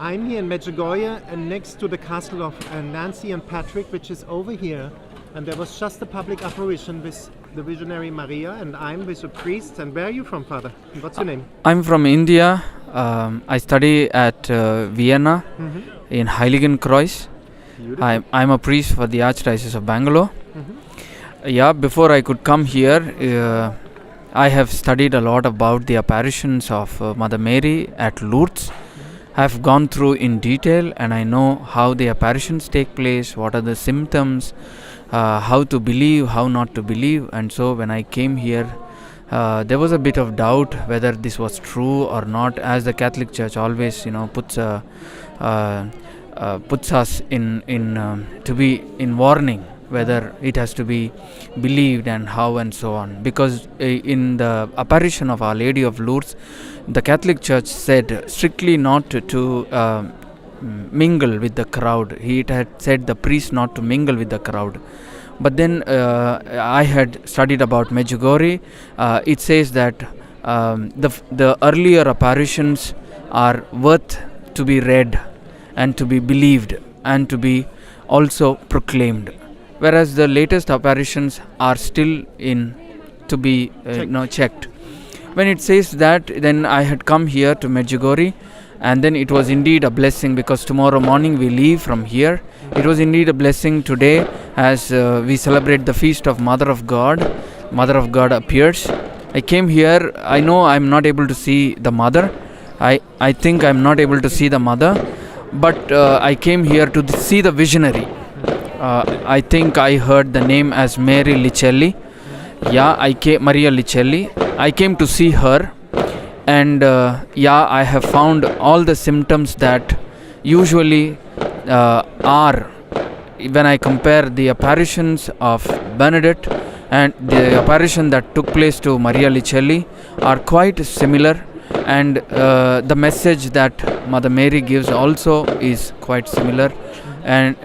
I'm here in Medjugorje and next to the castle of Nancy and Patrick, which is over here. And there was just a public apparition with the visionary Maria, and I'm with a priest. And where are you from, Father? What's your name? I'm from India. I study at Vienna in Heiligenkreuz. I'm a priest for the Archdiocese of Bangalore. Before I could come here, I have studied a lot about the apparitions of Mother Mary at Lourdes. I have gone through in detail, and I know how the apparitions take place, what are the symptoms, how to believe, how not to believe. And so when I came here, there was a bit of doubt whether this was true or not, as the Catholic Church always, puts us to be in warning whether it has to be believed and how and so on. Because in the apparition of Our Lady of Lourdes, the Catholic Church said strictly not to mingle with the crowd. It had said the priest not to mingle with the crowd. But then I had studied about Medjugorje. It says that the earlier apparitions are worth to be read and to be believed and to be also proclaimed, whereas the latest apparitions are still to be checked. When it says that, then I had come here to Medjugorje, and then it was indeed a blessing, because tomorrow morning we leave from here. It was indeed a blessing today as we celebrate the feast of Mother of God. Mother of God appears. I came here. I know I'm not able to see the Mother. I think I'm not able to see the Mother, but I came here to see the visionary. I think I heard the name as Mary Licelli. Maria Licelli. I came to see her, and I have found all the symptoms that usually are, when I compare the apparitions of Bernadette and the apparition that took place to Maria Licelli, are quite similar, and the message that Mother Mary gives also is quite similar. And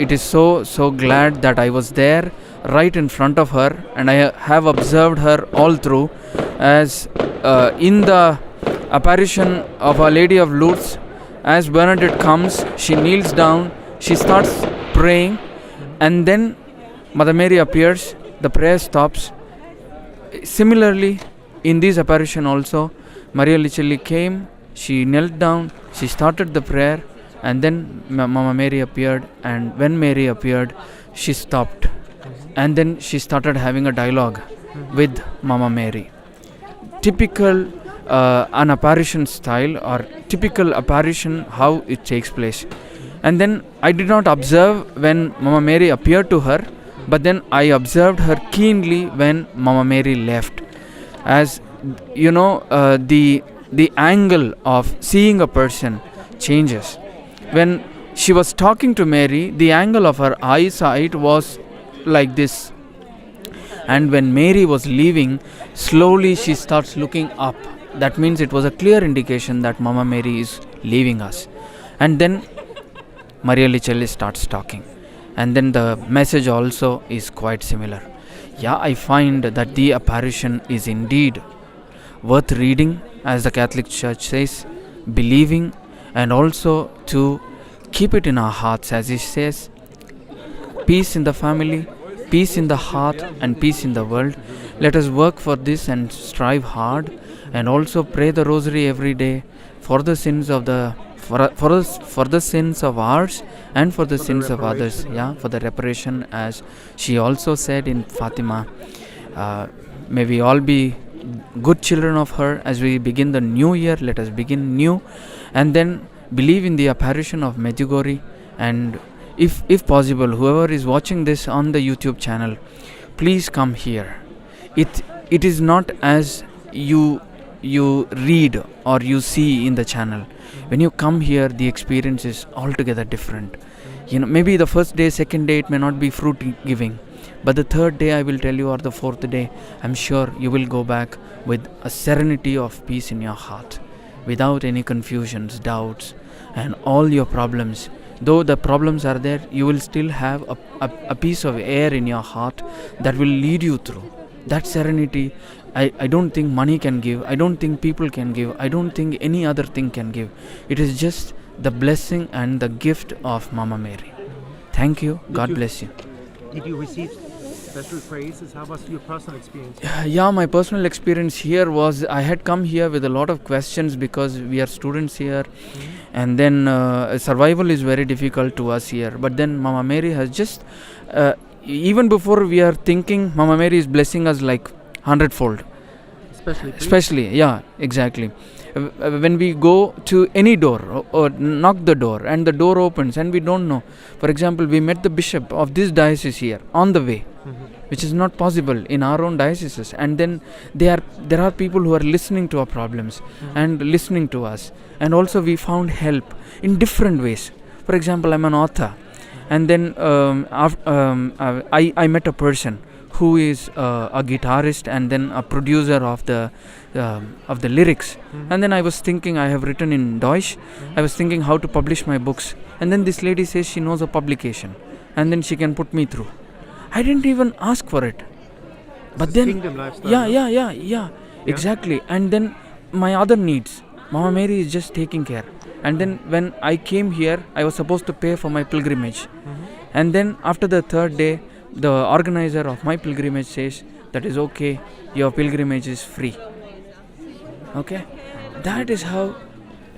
it is so glad that I was there right in front of her, and I have observed her all through. As in the apparition of Our Lady of Lourdes, as Bernadette comes, she kneels down, she starts praying, and then Mother Mary appears, the prayer stops. Similarly, in this apparition also, Maria Licelli came, she knelt down, she started the prayer, and then Mama Mary appeared, and when Mary appeared, she stopped, and then she started having a dialogue with Mama Mary. Typical an apparition style, or typical apparition, how it takes place. And then I did not observe when Mama Mary appeared to her, but then I observed her keenly when Mama Mary left. As you know, the angle of seeing a person changes. When she was talking to Mary, the angle of her eyesight was like this. And when Mary was leaving, slowly she starts looking up. That means it was a clear indication that Mama Mary is leaving us. And then Maria Licelli starts talking. And then the message also is quite similar. I find that the apparition is indeed worth reading, as the Catholic Church says, believing, and also to keep it in our hearts, as it says, peace in the family, peace in the heart, and peace in the world. Let us work for this and strive hard, and also pray the rosary every day for the sins of for the sins of ours and for the sins of others, for the reparation, as she also said in Fatima. May we all be good children of her as we begin the new year. Let us begin new, and then believe in the apparition of Medjugorje. And if possible, whoever is watching this on the YouTube channel, please come here. It is not as you read or you see in the channel. When you come here, the experience is altogether different. Maybe the first day, second day, it may not be fruit giving, but the third day, I will tell you, or the fourth day, I'm sure you will go back with a serenity of peace in your heart, without any confusions, doubts, and all your problems. Though the problems are there, you will still have a piece of air in your heart that will lead you through. That serenity, I don't think money can give, I don't think people can give, I don't think any other thing can give. It is just the blessing and the gift of Mama Mary. Thank you. God bless you. Did you receive special praises? How was your personal experience? Yeah, my personal experience here was I had come here with a lot of questions because we are students here, and then survival is very difficult to us here. But then Mama Mary has just, even before we are thinking, Mama Mary is blessing us like 100-fold. Especially, yeah, exactly. When we go to any door or knock the door and the door opens and we don't know. For example, we met the bishop of this diocese here on the way, which is not possible in our own dioceses. And then there are people who are listening to our problems and listening to us. And also we found help in different ways. For example, I'm an author. And then I met a person who is a guitarist and then a producer of the lyrics. And then I was thinking, I have written in Deutsch. I was thinking how to publish my books. And then this lady says she knows a publication. And then she can put me through. I didn't even ask for it. But then, yeah, exactly. And then my other needs, Mama Mary is just taking care. And then when I came here, I was supposed to pay for my pilgrimage. And then after the third day, the organizer of my pilgrimage says, that is okay, your pilgrimage is free. Okay? That is how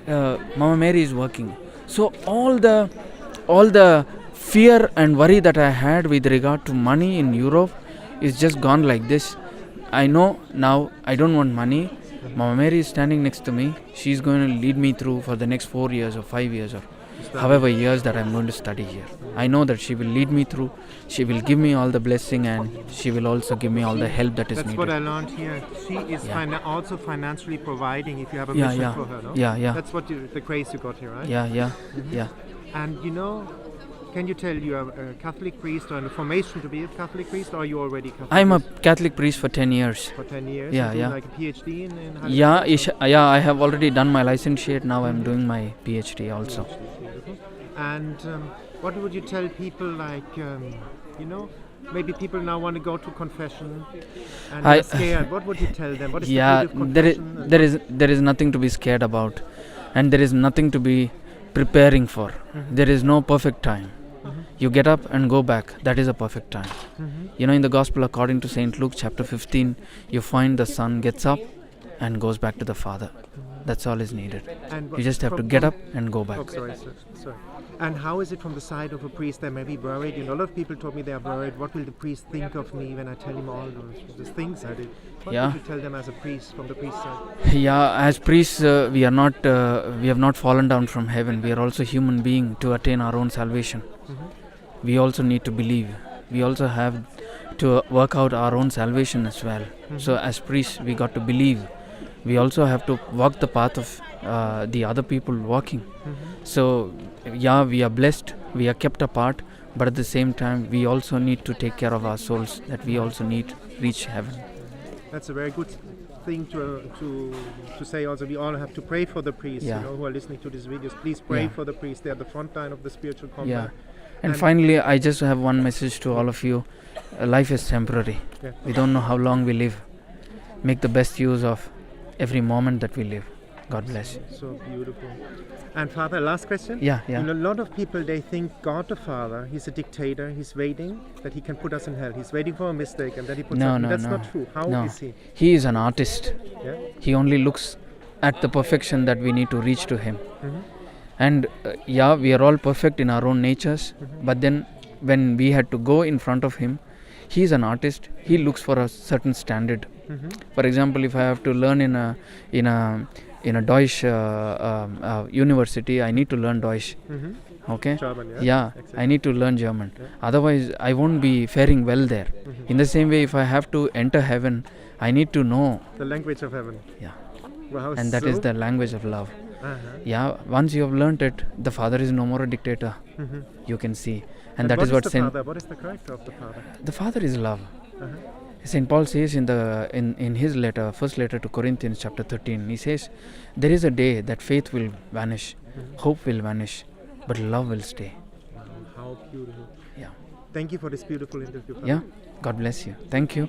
Mama Mary is working. So all the fear and worry that I had with regard to money in Europe is just gone like this. I know now I don't want money. Mama Mary is standing next to me. She's going to lead me through for the next 4 years or 5 years or however years that I'm going to study here. I know that she will lead me through. She will give me all the blessing and she will also give me all the help that is needed. That's what I learned here. She is also financially providing if you have a mission for her, no? Yeah. That's what the grace you got here, right? Yeah. And can you tell you are a Catholic priest or in a formation to be a Catholic priest, or are you already Catholic? I'm a Catholic priest for 10 years. For 10 years? Yeah. Like a PhD in I have already done my licentiate. Now I'm doing my PhD also. And what would you tell people like, maybe people now want to go to confession and they're scared. What would you tell them? What is the beauty of confession? There is nothing to be scared about, and there is nothing to be preparing for. There is no perfect time. You get up and go back. That is a perfect time. In the Gospel according to St. Luke chapter 15, you find the Son gets up and goes back to the Father. That's all is needed. You just have to get up and go back. Sorry. And how is it from the side of a priest? They may be worried. A lot of people told me they are worried. What will the priest think of me when I tell him all those things I did? What would you tell them as a priest, from the priest side? Yeah, as priests, we have not fallen down from heaven. We are also human beings to attain our own salvation. We also need to believe. We also have to work out our own salvation as well. So as priests, we got to believe. We also have to walk the path of the other people walking. So, we are blessed, we are kept apart, but at the same time, we also need to take care of our souls, that we also need to reach heaven. That's a very good thing to say also. We all have to pray for the priests, who are listening to these videos. Please pray for the priests. They are the front line of the spiritual combat. Yeah. And finally, I just have one message to all of you. Life is temporary. We don't know how long we live. Make the best use of every moment that we live. God bless you. So beautiful. And Father, last question. Yeah. A lot of people, they think God the Father, he's a dictator, he's waiting that he can put us in hell. He's waiting for a mistake and that he puts us in. That's not true. How is he? He is an artist. Yeah? He only looks at the perfection that we need to reach to him. And we are all perfect in our own natures. But then when we had to go in front of him, he is an artist. He looks for a certain standard. For example, if I have to learn in a Deutsch university, I need to learn Deutsch. Okay? German, exactly. I need to learn German. Otherwise, I won't be faring well there. In the same way, if I have to enter heaven, I need to know the language of heaven. Yeah. Wow, and that is the language of love. Once you have learnt it, the Father is no more a dictator. You can see. And that is what what is the character of the Father? The Father is love. St. Paul says in his letter, first letter to Corinthians chapter 13, he says, there is a day that faith will vanish, hope will vanish, but love will stay. Wow, how beautiful. Yeah. Thank you for this beautiful interview. Yeah. God bless you. Thank you.